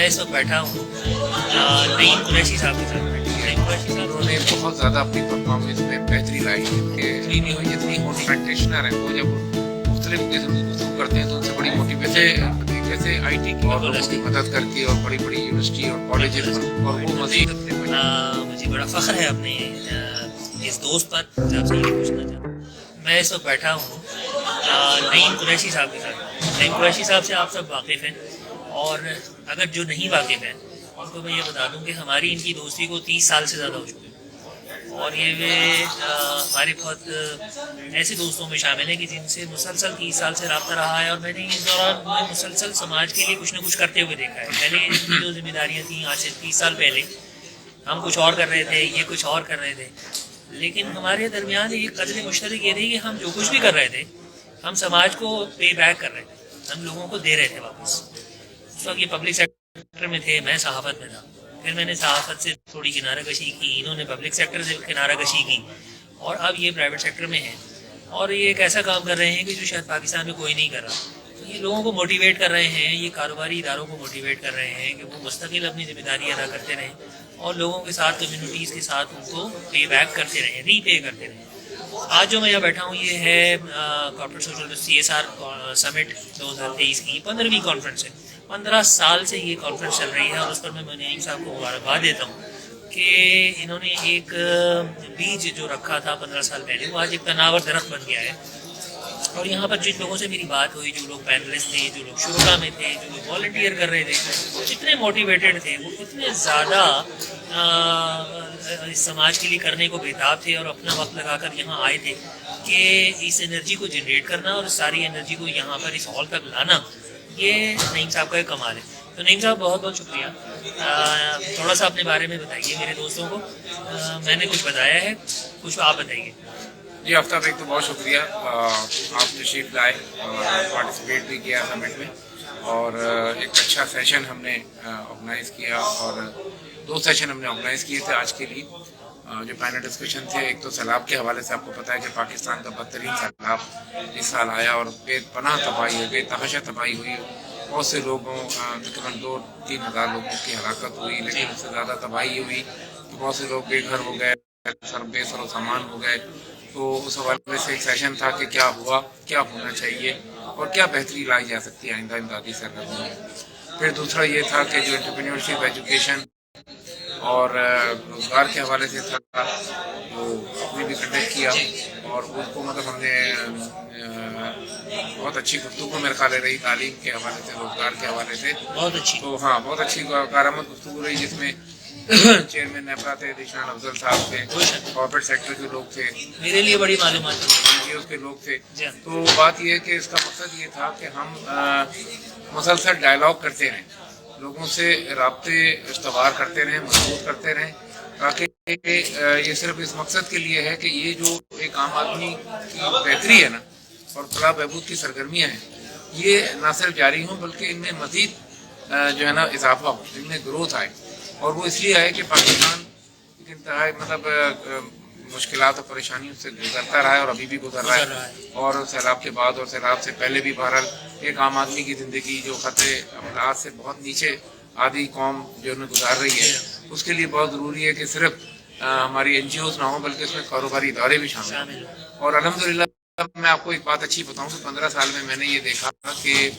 میں اس وقت بیٹھا ہوں نعیم قریشی صاحب کے ساتھ بیٹھا ہوں۔ نعیم قریشی صاحب انہوں نے بہت زیادہ اپنی پرفارمنس میں بہتری لائی ہے کہ نہیں ہوئی جتنی ہوتی پریکٹیشنر ہیں وہ جب مختلف قسم کی گفتگو کرتے ہیں تو ان سے بڑی موٹیویشن جیسے آئی ٹی کی اور لوگوں کی مدد کر کے اور بڑی بڑی یونیورسٹی اور کالجز اور وہ مزید مجھے بڑا فخر ہے اپنے اس دوست پر جو آپ سے یہ پوچھنا چاہتا ہوں۔ میں اس وقت بیٹھا ہوں نعیم قریشی صاحب کے ساتھ۔ نعیم قریشی صاحب سے آپ سب واقف ہیں، اور اگر جو نہیں واقف ہیں ان کو میں یہ بتا دوں کہ ہماری ان کی دوستی کو 30 سال سے زیادہ ہو چکے ہیں، اور یہ ہمارے بہت ایسے دوستوں میں شامل ہیں کہ جن سے مسلسل 30 سال سے رابطہ رہا ہے، اور میں نے اس دوران مسلسل سماج کے لیے کچھ نہ کچھ کرتے ہوئے دیکھا ہے۔ پہلے ان کی جو ذمہ داریاں تھیں آج سے 30 سال پہلے ہم کچھ اور کر رہے تھے، یہ کچھ اور کر رہے تھے، لیکن ہمارے درمیان ایک قدر مشترک یہ تھی کہ ہم جو کچھ بھی کر رہے تھے ہم سماج کو پے بیک کر رہے تھے، ہم لوگوں کو دے رہے تھے واپس۔ اس وقت یہ پبلک سیکٹر میں تھے، میں صحافت میں تھا، پھر میں نے صحافت سے تھوڑی کنارہ کشی کی، انہوں نے پبلک سیکٹر سے کنارہ کشی کی، اور اب یہ پرائیویٹ سیکٹر میں ہیں، اور یہ ایک ایسا کام کر رہے ہیں کہ جو شاید پاکستان میں کوئی نہیں کر رہا۔ یہ لوگوں کو موٹیویٹ کر رہے ہیں، یہ کاروباری اداروں کو موٹیویٹ کر رہے ہیں کہ وہ مستقل اپنی ذمہ داری ادا کرتے رہیں، اور لوگوں کے ساتھ، کمیونٹیز کے ساتھ ان کو پے بیک کرتے رہیں، ری پے کرتے رہیں۔ آج جو میں یہاں بیٹھا ہوں یہ ہے کارپوریٹ سوشل CSR سمٹ 2023 کی 15ویں کانفرنس ہے۔ 15 سال سے یہ کانفرنس چل رہی ہے، اور اس پر میں نعیم صاحب کو مبارکباد دیتا ہوں کہ انہوں نے ایک بیج جو رکھا تھا 15 سال پہلے وہ آج ایک تناور درخت بن گیا ہے۔ اور یہاں پر جن لوگوں سے میری بات ہوئی، جو لوگ پینلسٹ تھے، جو لوگ شرکا میں تھے، جو لوگ والنٹیئر کر رہے تھے، وہ اتنے موٹیویٹڈ تھے، وہ اتنے زیادہ اس سماج کے لیے کرنے کو بےتاب تھے، اور اپنا وقت لگا کر یہاں آئے تھے کہ اس انرجی کو جنریٹ کرنا اور اس ساری انرجی کو یہاں پر اس ہال تک لانا، یہ نعیم صاحب کا ایک کمال ہے۔ تو نعیم صاحب بہت بہت شکریہ۔ تھوڑا سا اپنے بارے میں بتائیے میرے دوستوں کو، میں نے کچھ بتایا ہے، کچھ آپ بتائیے۔ جی آفتاب ایک تو بہت شکریہ، آپ تشریف لائے اور پارٹیسپیٹ بھی کیا سمٹ میں، اور ایک اچھا سیشن ہم نے آرگنائز کیا، اور 2 سیشن ہم نے آرگنائز کیے تھے آج کے لیے۔ جو پینل ڈسکشن تھے، ایک تو سیلاب کے حوالے سے آپ کو پتہ ہے کہ پاکستان کا بدترین سیلاب اس سال آیا اور بے پناہ تباہی ہے، بے تحاشا تباہی ہوئی، بہت سے لوگوں تقریباً 2-3 ہزار لوگوں کی ہلاکت ہوئی، لیکن اس سے زیادہ تباہی ہوئی، بہت سے لوگ بے گھر ہو گئے، بے سر و سامان ہو گئے۔ تو اس حوالے سے ایک سیشن تھا کہ کیا ہوا، کیا ہونا چاہیے، اور کیا بہتری لائی جا سکتی ہے آئندہ امدادی سرگرمیوں میں۔ پھر دوسرا یہ تھا کہ جو انٹرپرینیورشپ، ایجوکیشن اور روزگار کے حوالے سے تھا، وہ نے بھی کنڈکٹ کیا، اور اس کو مطلب ہم نے بہت اچھی گفتگو میرے خیال رہی، تعلیم کے حوالے سے، روزگار کے حوالے سے بہت اچھی۔ تو ہاں بہت اچھی کارآمد گفتگو رہی، جس میں چیئرمین نیپرا تھے، ذیشان افضل صاحب تھے، کارپوریٹ سیکٹر کے لوگ تھے، میرے لیے بڑی معلومات NGO کے لوگ تھے۔ تو بات یہ ہے کہ اس کا مقصد یہ تھا کہ ہم مسلسل ڈائلاگ کرتے رہیں، لوگوں سے رابطے استوار کرتے رہیں، مضبوط کرتے رہیں، تاکہ یہ صرف اس مقصد کے لیے ہے کہ یہ جو ایک عام آدمی کی بہتری ہے نا، اور فلاح بہبود کی سرگرمیاں ہیں، یہ نہ صرف جاری ہوں بلکہ ان میں مزید جو ہے نا اضافہ ہو، ان میں گروتھ آئے۔ اور وہ اس لیے آئے کہ پاکستان ایک انتہائی مطلب مشکلات اور پریشانیوں سے گزرتا رہا ہے، اور ابھی بھی گزر رہا ہے، اور سیلاب کے بعد اور سیلاب سے پہلے بھی بہرحال ایک عام آدمی کی زندگی جو خطرے املاک سے بہت نیچے آدھی قوم جو انہیں گزار رہی ہے، اس کے لیے بہت ضروری ہے کہ صرف ہماری NGOs نہ ہوں بلکہ اس میں کاروباری ادارے بھی شامل ہیں۔ اور الحمدللہ میں آپ کو ایک بات اچھی بتاؤں کہ 15 سال میں نے یہ دیکھا کہ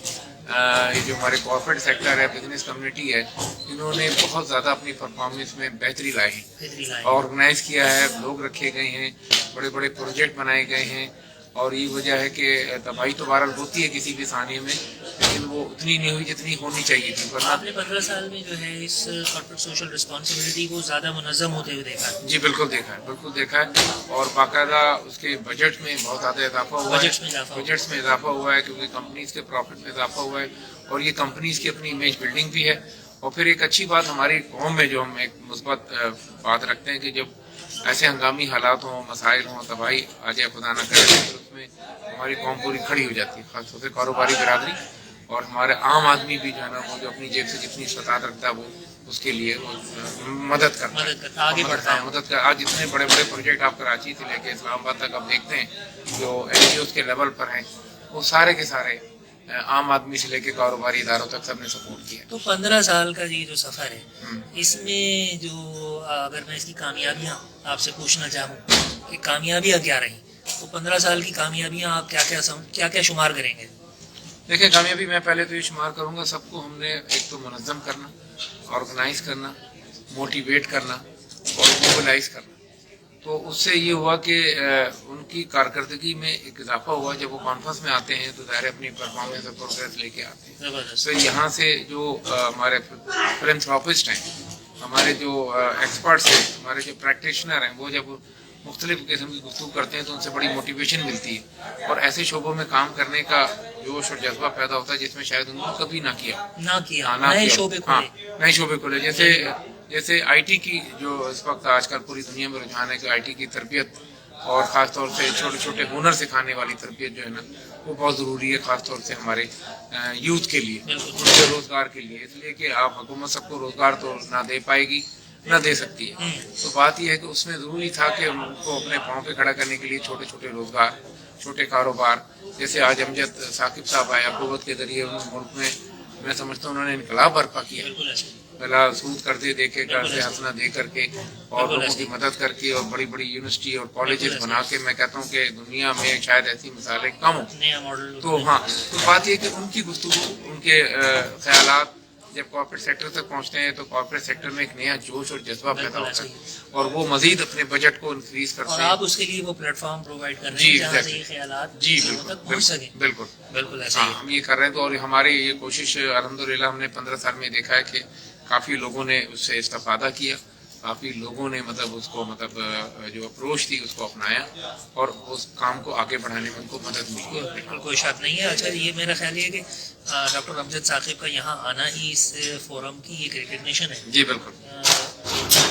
یہ جو ہمارے کارپوریٹ سیکٹر ہے، بزنس کمیونٹی ہے، انہوں نے بہت زیادہ اپنی پرفارمنس میں بہتری لائی ہے، آرگنائز کیا ہے، لوگ رکھے گئے ہیں، بڑے بڑے پروجیکٹ بنائے گئے ہیں، اور یہ وجہ ہے کہ تباہی تو بہرحال ہوتی ہے کسی بھی ثانیے میں، لیکن وہ اتنی نہیں ہوئی جتنی ہونی چاہیے تھی۔ آپ نے 15 سال میں جو ہے اس کارپوریٹ سوشل رسپانسبلٹی کو زیادہ منظم ہوتے ہوئے دیکھا ہے؟ جی بالکل دیکھا ہے، بالکل دیکھا ہے، اور باقاعدہ اس کے بجٹ میں بہت زیادہ اضافہ ہوا ہے، بجٹس میں اضافہ ہوا ہے، کیونکہ کمپنیز کے پروفٹ میں اضافہ ہوا ہے، اور یہ کمپنیز کی اپنی امیج بلڈنگ بھی ہے۔ اور پھر ایک اچھی بات ہماری قوم میں جو ہم ایک مثبت بات رکھتے ہیں کہ جب ایسے ہنگامی حالات ہوں، مسائل ہوں، تباہی آ جائے خدا نہ کرے، تو اس میں ہماری قوم پوری کھڑی ہو جاتی ہے، خاص طور سے کاروباری برادری، اور ہمارے عام آدمی بھی جو ہے نا، وہ جو اپنی جیب سے جتنی استطاعت رکھتا ہے وہ اس کے لیے مدد کرتا ہے، آگے بڑھتا ہے، مدد کر۔ آج جتنے بڑے بڑے پروجیکٹ آپ کراچی سے لے کے اسلام آباد تک آپ دیکھتے ہیں جو NGOs کے لیول پر ہیں، وہ سارے کے سارے عام آدمی سے لے کے کاروباری اداروں تک سب نے سپورٹ کیا. تو 15 سال کا یہ جو سفر ہے اس میں جو اگر میں اس کی کامیابیاں آپ سے پوچھنا چاہوں کہ کامیابیاں کیا رہیں تو 15 سال کی کامیابیاں آپ کیا کیا شمار کریں گے؟ دیکھیں کامیابی میں پہلے تو یہ شمار کروں گا سب کو ہم نے ایک تو منظم کرنا, آرگنائز کرنا, موٹیویٹ کرنا اور موبلائز کرنا. تو اس سے یہ ہوا کہ ان کی کارکردگی میں ایک اضافہ ہوا. جب وہ کانفرنس میں آتے ہیں تو ظاہر اپنی پرفارمنس اور پروگریس لے کے آتے ہیں. تو یہاں سے جو ہمارے فلنتھراپسٹ ہیں, ہمارے جو ایکسپرٹس ہیں, ہمارے جو پریکٹیشنر ہیں, وہ جب مختلف قسم کی گفتگو کرتے ہیں تو ان سے بڑی موٹیویشن ملتی ہے اور ایسے شعبوں میں کام کرنے کا جوش اور جذبہ پیدا ہوتا ہے جس میں شاید انہوں نے کبھی نہ کیا نئے شعبے کھولے. جیسے آئی ٹی کی جو اس وقت آج کل پوری دنیا میں رجحان ہے کہ آئی ٹی کی تربیت اور خاص طور سے چھوٹے چھوٹے ہنر سکھانے والی تربیت جو ہے نا وہ بہت ضروری ہے, خاص طور سے ہمارے یوتھ کے لیے, ان کے روزگار کے لیے. اس لیے کہ آپ حکومت سب کو روزگار تو نہ دے پائے گی, نہ دے سکتی ہے. تو بات یہ ہے کہ اس میں ضروری تھا کہ ان کو اپنے پاؤں پہ کھڑا کرنے کے لیے چھوٹے چھوٹے روزگار, چھوٹے کاروبار, جیسے آج امجد ثاقب صاحب آئے قوت کے ذریعے ملک میں سمجھتا ہوں انہوں نے انقلاب برپا کیا. پہلا سود کرتے دیکھے گھر سے ہنسنا دے کر کے اور لوگوں کی مدد کر کے اور بڑی بڑی یونیورسٹی اور کالجز بنا کے, میں کہتا ہوں کہ دنیا میں شاید ایسی مثالیں کم ہوں. تو تو بات یہ کہ ان کی گفتگو, ان کے خیالات جب کارپوریٹ سیکٹر تک پہنچتے ہیں تو کارپوریٹ سیکٹر میں ایک نیا جوش اور جذبہ پیدا ہوتا ہے اور وہ مزید اپنے بجٹ کو انکریز کرتے ہیں. اور آپ اس کے لیے وہ پلیٹ فارم پرووائڈ کر رہے ہیں جہاں سے یہ خیالات بالکل ہم یہ کر رہے ہیں. تو اور ہماری یہ کوشش الحمدللہ ہم نے 15 سال میں دیکھا ہے کہ کافی لوگوں نے اس سے استفادہ کیا, کافی لوگوں نے اس کو جو اپروچ تھی اس کو اپنایا اور اس کام کو آگے بڑھانے میں ان کو مدد ملی. بالکل کوئی شک نہیں ہے. اچھا یہ میرا خیال یہ ہے کہ ڈاکٹر امجد ثاقب کا یہاں آنا ہی اس فورم کی ایک ریکگنیشن ہے. جی بالکل,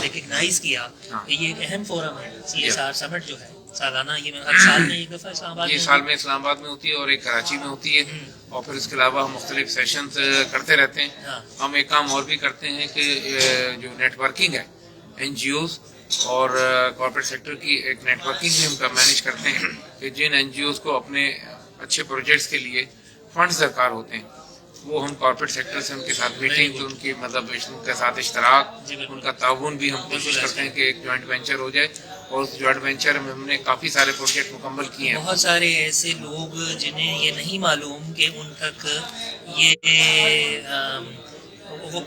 ریکگنائز کیا کہ یہ ایک اہم فورم ہے. CSR سمٹ جو ہے سالانہ, یہ ہر سال میں ایک دفعہ اسلام آباد, یہ سال میں اسلام آباد میں ہوتی ہے اور ایک کراچی میں ہوتی ہے. اور پھر اس کے علاوہ ہم مختلف سیشنز کرتے رہتے ہیں. ہم ایک کام اور بھی کرتے ہیں کہ جو نیٹ ورکنگ ہے NGOز اور کارپوریٹ سیکٹر کی ایک نیٹ ورکنگ بھی ہم مینیج کرتے ہیں کہ جن NGOز کو اپنے اچھے پروجیکٹس کے لیے فنڈز درکار ہوتے ہیں وہ ہم کارپوریٹ سیکٹر سے ان کے ساتھ میٹنگ, ان کی ان کے ساتھ اشتراک, ان کا تعاون بھی ہم کوشش کرتے ہیں کہ ایک جوائنٹ وینچر ہو جائے. اور اس جوائنٹ وینچر میں ہم نے کافی سارے پروجیکٹ مکمل کیے ہیں. بہت سارے ایسے لوگ جنہیں یہ نہیں معلوم کہ ان تک یہ وہ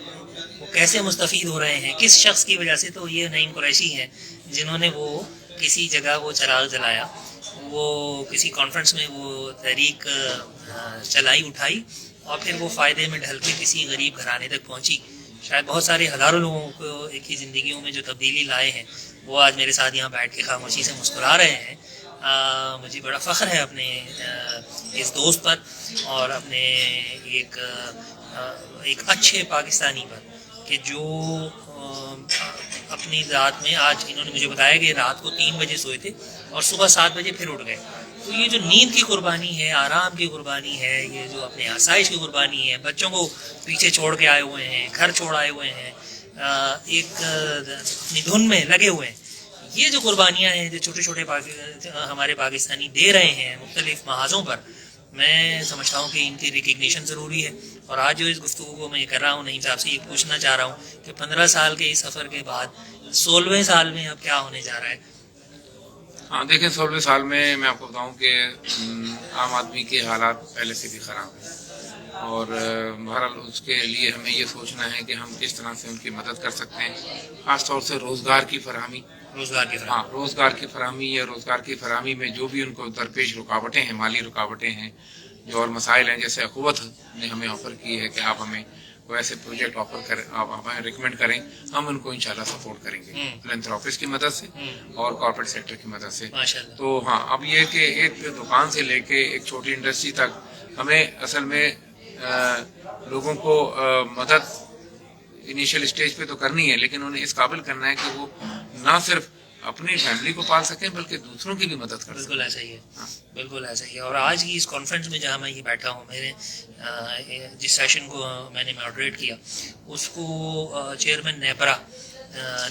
کیسے مستفید ہو رہے ہیں, کس شخص کی وجہ سے. تو یہ نعیم قریشی ہیں جنہوں نے وہ کسی جگہ وہ چراغ جلایا, وہ کسی کانفرنس میں وہ تحریک چلائی اٹھائی اور پھر وہ فائدے میں ڈھل کے کسی غریب گھرانے تک پہنچی. شاید بہت سارے ہزاروں لوگوں کو ایک ہی زندگیوں میں جو تبدیلی لائے ہیں وہ آج میرے ساتھ یہاں بیٹھ کے خاموشی سے مسکرا رہے ہیں. مجھے بڑا فخر ہے اپنے اس دوست پر اور اپنے ایک اچھے پاکستانی پر کہ جو اپنی ذات میں, آج انہوں نے مجھے بتایا کہ رات کو 3 بجے سوئے تھے اور صبح 7 بجے پھر اٹھ گئے. تو یہ جو نیند کی قربانی ہے, آرام کی قربانی ہے, یہ جو اپنے آسائش کی قربانی ہے, بچوں کو پیچھے چھوڑ کے آئے ہوئے ہیں, گھر چھوڑ آئے ہوئے ہیں, ایک اپنی دھن میں لگے ہوئے ہیں, یہ جو قربانیاں ہیں جو چھوٹے چھوٹے ہمارے پاکستانی دے رہے ہیں مختلف محاذوں پر, میں سمجھتا ہوں کہ ان کی ریکگنیشن ضروری ہے. اور آج جو اس گفتگو کو میں کر رہا ہوں نعیم صاحب سے یہ پوچھنا چاہ رہا ہوں کہ 15 سال کے اس سفر کے بعد 16ویں سال میں اب کیا ہونے جا رہا ہے؟ ہاں دیکھیں 16ویں سال میں میں آپ کو بتاؤں کہ عام آدمی کے حالات پہلے سے بھی خراب ہیں اور بہرحال اس کے لیے ہمیں یہ سوچنا ہے کہ ہم کس طرح سے ان کی مدد کر سکتے ہیں, خاص طور سے روزگار کی فراہمی. روزگار کی فراہمی یا روزگار کی فراہمی میں جو بھی ان کو درپیش رکاوٹیں ہیں, مالی رکاوٹیں ہیں, جو اور مسائل ہیں, جیسے اخوت نے ہمیں آفر کی ہے کہ آپ ہمیں کوئی ایسے پروجیکٹ آفر کریں, آپ ہمیں ریکمینڈ کریں, ہم ان کو انشاءاللہ سپورٹ کریں گے فلنتھراپسٹ کی مدد سے اور کارپوریٹ سیکٹر کی مدد سے. تو ہاں اب یہ کہ ایک دکان سے لے کے ایک چھوٹی انڈسٹری تک ہمیں اصل میں لوگوں کو مدد انیشیل اسٹیج پہ تو کرنی ہے, لیکن انہیں اس قابل کرنا ہے کہ وہ نہ صرف اپنی فیملی کو پال سکیں بلکہ دوسروں کی بھی مدد کر سکیں. بالکل ایسا ہی ہے, بالکل ایسا ہی ہے. اور آج کی اس کانفرنس میں جہاں میں یہ بیٹھا ہوں, میں نے جس سیشن کو میں نے ماڈریٹ کیا اس کو چیئرمین نیپرا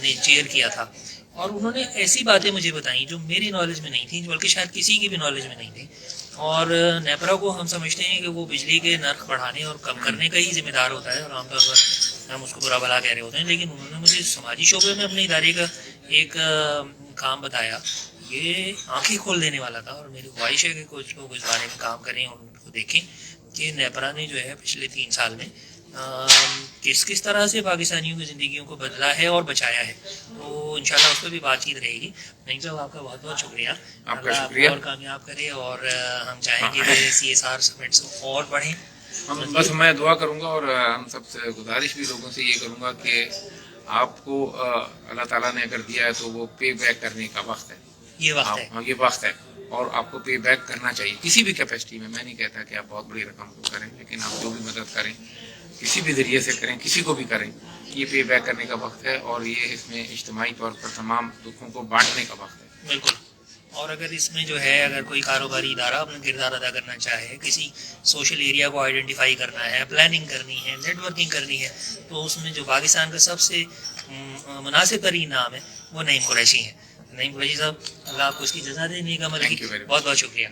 نے چیئر کیا تھا اور انہوں نے ایسی باتیں مجھے بتائیں جو میری نالج میں نہیں تھیں, بلکہ شاید کسی کی بھی نالج میں نہیں تھیں. اور نیپرا کو ہم سمجھتے ہیں کہ وہ بجلی کے نرخ بڑھانے اور کم کرنے کا ہی ذمہ دار ہوتا ہے، اور عام طور پر ہم اس کو برا بھلا کہہ رہے ہوتے ہیں، لیکن انہوں نے مجھے سماجی شعبے میں اپنے ادارے کا ایک کام بتایا، یہ آنکھیں کھول دینے والا تھا، اور میری خواہش ہے کہ کچھ لوگ اس بارے میں کام کریں اور ان کو دیکھیں کہ نیپرا نے جو ہے پچھلے 3 سال میں کس طرح سے پاکستانیوں کی زندگیوں کو بدلا ہے اور بچایا ہے. تو انشاءاللہ اس پہ بھی بات چیت رہے گی. نہیں صاحب آپ کا بہت بہت شکریہ. آپ کا شکریہ. اور کامیاب کرے، اور ہم چاہیں گے کہ CSR سمٹس اور بڑھیں. بس میں دعا کروں گا، اور ہم سب سے گزارش بھی لوگوں سے یہ کروں گا کہ آپ کو اللہ تعالیٰ نے اگر دیا ہے تو وہ پے بیک کرنے کا وقت ہے. یہ وقت ہے. یہ وقت ہے، اور آپ کو پے بیک کرنا چاہیے کسی بھی کیپیسٹی میں. میں نہیں کہتا کہ آپ بہت بڑی رقم کو کریں، لیکن آپ جو بھی مدد کریں کسی بھی ذریعے سے کریں، کسی کو بھی کریں، یہ پے بیک کرنے کا وقت ہے، اور یہ اس میں اجتماعی طور پر تمام دکھوں کو بانٹنے کا وقت ہے. بالکل. اور اگر اس میں جو ہے اگر کوئی کاروباری ادارہ اپنا کردار ادا کرنا چاہے، کسی سوشل ایریا کو آئیڈینٹیفائی کرنا ہے، پلاننگ کرنی ہے، نیٹ ورکنگ کرنی ہے، تو اس میں جو پاکستان کا سب سے مناسب ترین نام ہے وہ نعیم قریشی ہیں. نعیم قریشی صاحب، اللہ آپ کو اس کی جزا دے، نیک عمل کی. بہت بہت شکریہ.